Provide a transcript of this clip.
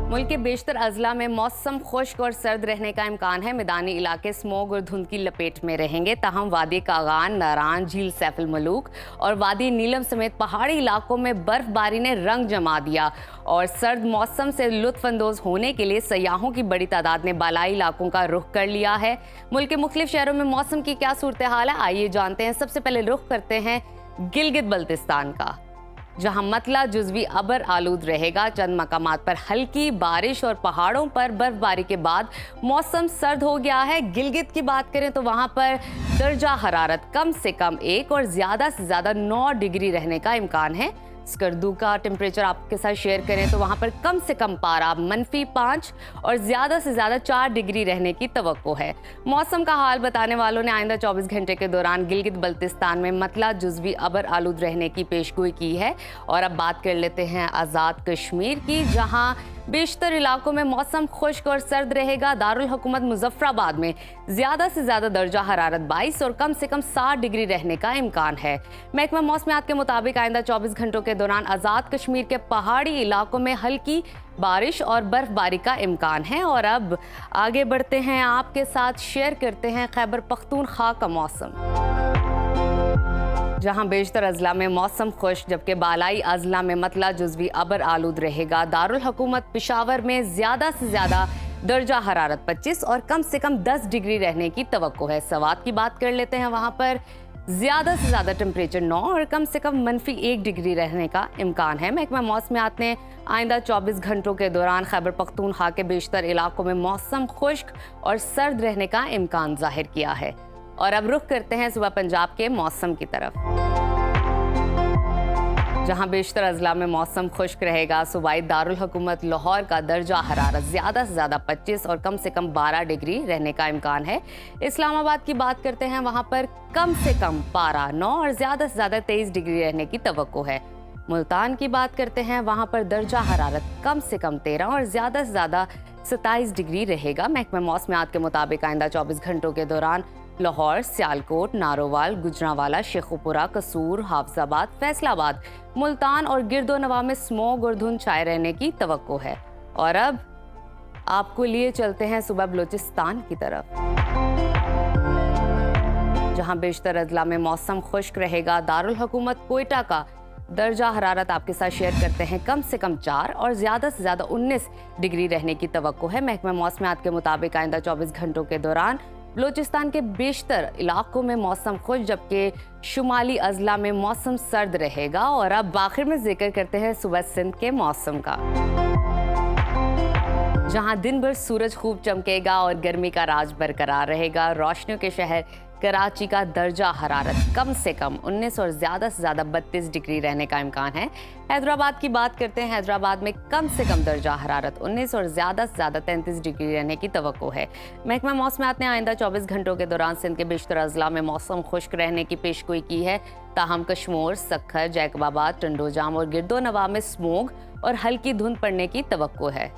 मुल्क के बेशतर अजला में मौसम खुश्क और सर्द रहने का इम्कान है। मैदानी इलाके स्मोग और धुंध की लपेट में रहेंगे। ताहम वादी कागान, नारान, झील सैफुल मलूक और वादी नीलम समेत पहाड़ी इलाकों में बर्फबारी ने रंग जमा दिया और सर्द मौसम से लुत्फानंदोज होने के लिए सयाहों की बड़ी तादाद ने बालाई इलाकों का रुख कर लिया है। मुल्क के मुख्तलिफ शहरों में मौसम की क्या सूरत हाल है, आइए जानते हैं। सबसे पहले रुख करते हैं गिलगित बल्तिस्तान का, जहां मतला जुज़वी अबर आलूद रहेगा। चंद मकामात पर हल्की बारिश और पहाड़ों पर बर्फबारी के बाद मौसम सर्द हो गया है। गिलगित की बात करें तो वहां पर दर्जा हरारत कम से कम 1 और ज्यादा से ज्यादा 9 डिग्री रहने का इम्कान है। स्कर्दू का टेम्परेचर आपके साथ शेयर करें तो वहां पर कम से कम पारा -5 और ज्यादा से ज्यादा 4 डिग्री रहने की तवक्को है। मौसम का हाल बताने वालों ने आइंदा 24 घंटे के दौरान गिलगित बल्तिस्तान में मतला जुज़वी अबर आलूद रहने की पेशगोई की है। और अब बात कर लेते हैं आज़ाद कश्मीर की, जहां बेशतर इलाकों में मौसम खुश्क और सर्द रहेगा। दारुल हुकूमत मुजफ्फराबाद में ज्यादा से ज्यादा दर्जा हरारत 22 और कम से कम 60 डिग्री रहने का इम्कान है। महकमा मौसमियात के मुताबिक आइंदा 24 घंटों के दौरान आज़ाद कश्मीर के पहाड़ी इलाकों में हल्की बारिश और बर्फबारी का इम्कान है। और अब आगे बढ़ते हैं, आपके साथ शेयर करते हैं खैबर पख्तूनख्वा का मौसम, जहां बेशतर अजला में मौसम खुश जबकि बालाई अजला में मतला जुज़वी अबर आलूद रहेगा। दारुल हुकूमत पेशावर में ज्यादा से ज्यादा दर्जा हरारत 25 और कम से कम 10 डिग्री रहने की तवक्को है। सवात की बात कर लेते हैं, वहां पर ज्यादा से ज्यादा टेम्परेचर 9 और कम से कम -1 डिग्री रहने का इम्कान है। महकमा मौसमियात ने आइंदा 24 घंटों के दौरान खैबर पख्तूनख्वा के बेशतर इलाकों में मौसम खुश्क और सर्द रहने का इम्कान जाहिर किया है। और अब रुख करते हैं सुबह पंजाब के मौसम की तरफ, जहां बेशतर अजला में मौसम खुश्क रहेगा। सूबाई दारुल हुकूमत लाहौर का दर्जा हरारत ज्यादा से ज्यादा 25 और कम से कम 12 डिग्री रहने का इम्कान है। इस्लामाबाद की बात करते हैं, वहां पर कम से कम पारा 9 और ज्यादा से ज्यादा 23 डिग्री रहने की तवक्को है। मुल्तान की बात करते हैं, वहां पर दर्जा हरारत कम से कम 13 और ज्यादा से ज्यादा 27 डिग्री रहेगा। महकमा मौसमियात के मुताबिक आइंदा 24 घंटों के दौरान लाहौर, सियालकोट, नारोवाल, गुजरांवाला, शेखुपुरा, कसूर, हाफजाबाद, फैसलाबाद, मुल्तान और गिरदोनवा में स्मोग और धुंध छाए रहने की तवक्को है। और अब आपको लिए चलते हैं सुबह बलूचिस्तान की तरफ, जहां बेशतर अजला में मौसम खुश्क रहेगा। दारुल हुकूमत कोयटा का दर्जा हरारत आपके साथ शेयर करते हैं, कम से कम 4 और ज्यादा से ज्यादा 19 डिग्री रहने की तवक्को है। महकमा मौसमियात के मुताबिक आइंदा 24 घंटों के दौरान बलूचिस्तान के बेशतर इलाकों में मौसम खुश जबकि शुमाली अजला में मौसम सर्द रहेगा। और अब आखिर में जिक्र करते हैं सुबह सिंध के मौसम का, जहां दिन भर सूरज खूब चमकेगा और गर्मी का राज बरकरार रहेगा। रोशनियों के शहर कराची का दर्जा हरारत कम से कम 19 और ज्यादा से ज्यादा 32 डिग्री रहने का इम्कान है। हैदराबाद की बात करते हैं, हैदराबाद में कम से कम दर्जा हरारत 19 और ज्यादा से ज्यादा 33 डिग्री रहने की तवक्को है। महकमा मौसमियात ने आइंदा 24 घंटों के दौरान सिंध के बेशतर अजला में मौसम खुश्क रहने की पेशगोई की है। ताहम कश्मोर, सक्खर, जैकबाबाद, टंडोजाम और गिरदोनवा में स्मोग और हल्की धुंध पड़ने की तवक्को है।